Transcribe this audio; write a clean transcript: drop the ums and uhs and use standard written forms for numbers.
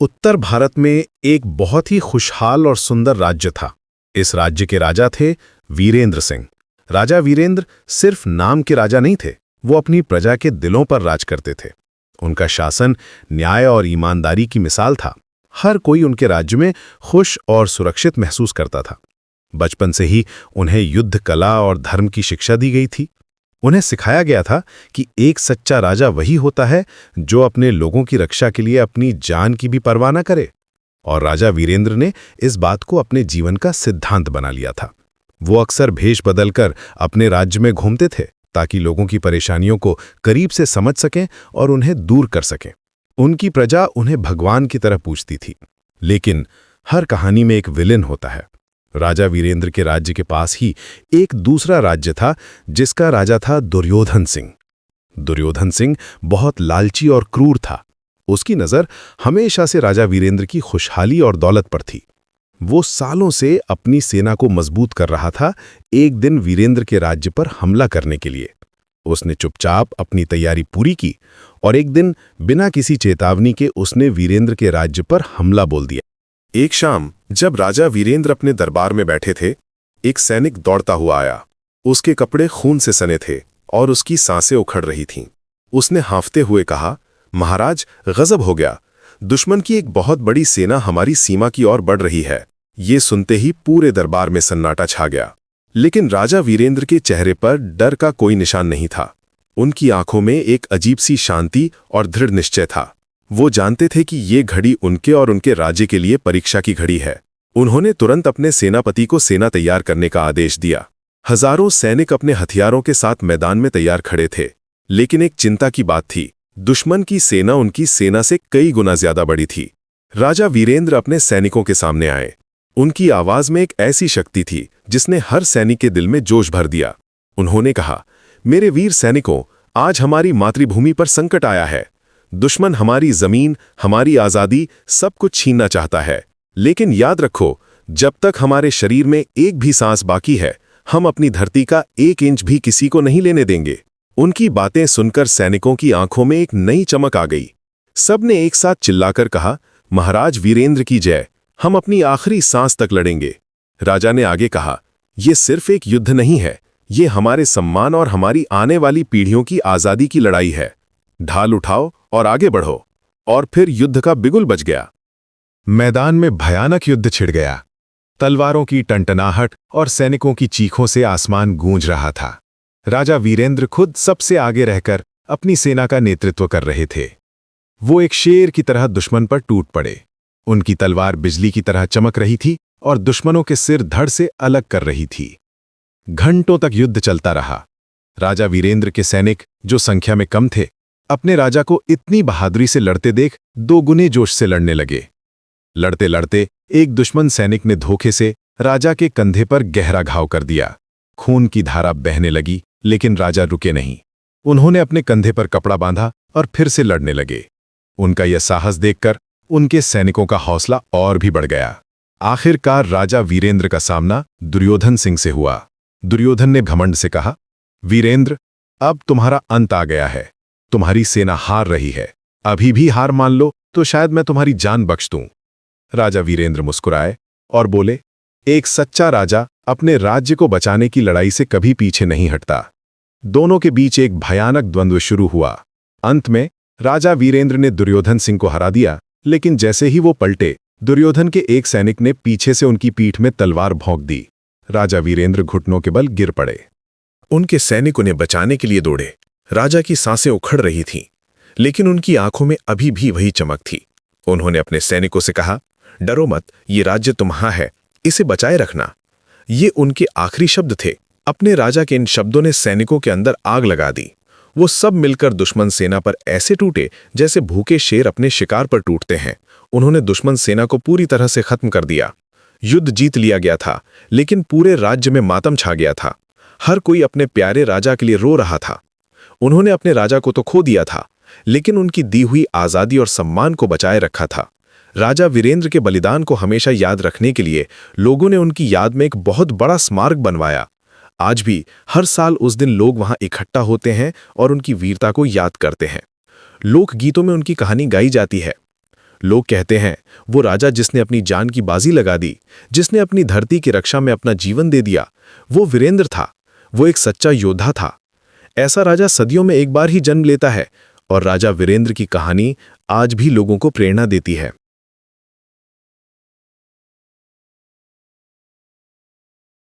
उत्तर भारत में एक बहुत ही खुशहाल और सुंदर राज्य था। इस राज्य के राजा थे वीरेंद्र सिंह। राजा वीरेंद्र सिर्फ नाम के राजा नहीं थे, वो अपनी प्रजा के दिलों पर राज करते थे। उनका शासन न्याय और ईमानदारी की मिसाल था। हर कोई उनके राज्य में खुश और सुरक्षित महसूस करता था। बचपन से ही उन्हें युद्ध कला और धर्म की शिक्षा दी गई थी। उन्हें सिखाया गया था कि एक सच्चा राजा वही होता है जो अपने लोगों की रक्षा के लिए अपनी जान की भी परवाह न करे। और राजा वीरेंद्र ने इस बात को अपने जीवन का सिद्धांत बना लिया था। वो अक्सर भेष बदलकर अपने राज्य में घूमते थे ताकि लोगों की परेशानियों को करीब से समझ सकें और उन्हें दूर कर सकें। उनकी प्रजा उन्हें भगवान की तरह पूजती थी। लेकिन हर कहानी में एक विलेन होता है। राजा वीरेंद्र के राज्य के पास ही एक दूसरा राज्य था जिसका राजा था दुर्योधन सिंह। दुर्योधन सिंह बहुत लालची और क्रूर था। उसकी नज़र हमेशा से राजा वीरेंद्र की खुशहाली और दौलत पर थी। वो सालों से अपनी सेना को मजबूत कर रहा था, एक दिन वीरेंद्र के राज्य पर हमला करने के लिए। उसने चुपचाप अपनी तैयारी पूरी की और एक दिन बिना किसी चेतावनी के उसने वीरेंद्र के राज्य पर हमला बोल दिया। एक शाम जब राजा वीरेंद्र अपने दरबार में बैठे थे, एक सैनिक दौड़ता हुआ आया। उसके कपड़े खून से सने थे और उसकी सांसें उखड़ रही थीं। उसने हांफते हुए कहा, महाराज, गजब हो गया। दुश्मन की एक बहुत बड़ी सेना हमारी सीमा की ओर बढ़ रही है। ये सुनते ही पूरे दरबार में सन्नाटा छा गया। लेकिन राजा वीरेंद्र के चेहरे पर डर का कोई निशान नहीं था। उनकी आंखों में एक अजीब सी शांति और दृढ़ निश्चय था। वो जानते थे कि ये घड़ी उनके और उनके राज्य के लिए परीक्षा की घड़ी है। उन्होंने तुरंत अपने सेनापति को सेना तैयार करने का आदेश दिया। हजारों सैनिक अपने हथियारों के साथ मैदान में तैयार खड़े थे। लेकिन एक चिंता की बात थी, दुश्मन की सेना उनकी सेना से कई गुना ज्यादा बड़ी थी। राजा वीरेंद्र अपने सैनिकों के सामने आए। उनकी आवाज में एक ऐसी शक्ति थी जिसने हर सैनिक के दिल में जोश भर दिया। उन्होंने कहा, मेरे वीर सैनिकों, आज हमारी मातृभूमि पर संकट आया है। दुश्मन हमारी जमीन, हमारी आजादी, सब कुछ छीनना चाहता है। लेकिन याद रखो, जब तक हमारे शरीर में एक भी सांस बाकी है, हम अपनी धरती का 1 इंच भी किसी को नहीं लेने देंगे। उनकी बातें सुनकर सैनिकों की आंखों में एक नई चमक आ गई। सबने एक साथ चिल्लाकर कहा, महाराज वीरेंद्र की जय, हम अपनी आखिरी सांस तक लड़ेंगे। राजा ने आगे कहा, यह सिर्फ एक युद्ध नहीं है, ये हमारे सम्मान और हमारी आने वाली पीढ़ियों की आजादी की लड़ाई है। ढाल उठाओ और आगे बढ़ो। और फिर युद्ध का बिगुल बज गया। मैदान में भयानक युद्ध छिड़ गया। तलवारों की टंटनाहट और सैनिकों की चीखों से आसमान गूंज रहा था। राजा वीरेंद्र खुद सबसे आगे रहकर अपनी सेना का नेतृत्व कर रहे थे। वो एक शेर की तरह दुश्मन पर टूट पड़े। उनकी तलवार बिजली की तरह चमक रही थी और दुश्मनों के सिर धड़ से अलग कर रही थी। घंटों तक युद्ध चलता रहा। राजा वीरेंद्र के सैनिक, जो संख्या में कम थे, अपने राजा को इतनी बहादुरी से लड़ते देख 2 गुने जोश से लड़ने लगे। लड़ते लड़ते एक दुश्मन सैनिक ने धोखे से राजा के कंधे पर गहरा घाव कर दिया। खून की धारा बहने लगी, लेकिन राजा रुके नहीं। उन्होंने अपने कंधे पर कपड़ा बांधा और फिर से लड़ने लगे। उनका यह साहस देखकर उनके सैनिकों का हौसला और भी बढ़ गया। आखिरकार राजा वीरेंद्र का सामना दुर्योधन सिंह से हुआ। दुर्योधन ने घमंड से कहा, वीरेंद्र, अब तुम्हारा अंत आ गया है। तुम्हारी सेना हार रही है। अभी भी हार मान लो तो शायद मैं तुम्हारी जान बख्श दूं। राजा वीरेंद्र मुस्कुराए और बोले, एक सच्चा राजा अपने राज्य को बचाने की लड़ाई से कभी पीछे नहीं हटता। दोनों के बीच एक भयानक द्वंद्व शुरू हुआ। अंत में राजा वीरेंद्र ने दुर्योधन सिंह को हरा दिया, लेकिन जैसे ही वो पलटे, दुर्योधन के एक सैनिक ने पीछे से उनकी पीठ में तलवार भोंक दी। राजा वीरेंद्र घुटनों के बल गिर पड़े। उनके सैनिक उन्हें बचाने के लिए दौड़े। राजा की सांसें उखड़ रही थीं, लेकिन उनकी आंखों में अभी भी वही चमक थी। उन्होंने अपने सैनिकों से कहा, डरो मत, ये राज्य तुम्हारा है, इसे बचाए रखना। ये उनके आखिरी शब्द थे। अपने राजा के इन शब्दों ने सैनिकों के अंदर आग लगा दी। वो सब मिलकर दुश्मन सेना पर ऐसे टूटे जैसे भूखे शेर अपने शिकार पर टूटते हैं। उन्होंने दुश्मन सेना को पूरी तरह से खत्म कर दिया। युद्ध जीत लिया गया था, लेकिन पूरे राज्य में मातम छा गया था। हर कोई अपने प्यारे राजा के लिए रो रहा था। उन्होंने अपने राजा को तो खो दिया था, लेकिन उनकी दी हुई आजादी और सम्मान को बचाए रखा था। राजा वीरेंद्र के बलिदान को हमेशा याद रखने के लिए लोगों ने उनकी याद में एक बहुत बड़ा स्मारक बनवाया। आज भी हर साल उस दिन लोग वहां इकट्ठा होते हैं और उनकी वीरता को याद करते हैं। लोक गीतों में उनकी कहानी गाई जाती है। लोग कहते हैं वो राजा जिसने अपनी जान की बाजी लगा दी, जिसने अपनी धरती की रक्षा में अपना जीवन दे दिया, वो वीरेंद्र था। वो एक सच्चा योद्धा था। ऐसा राजा सदियों में एक बार ही जन्म लेता है और राजा वीरेंद्र की कहानी आज भी लोगों को प्रेरणा देती है।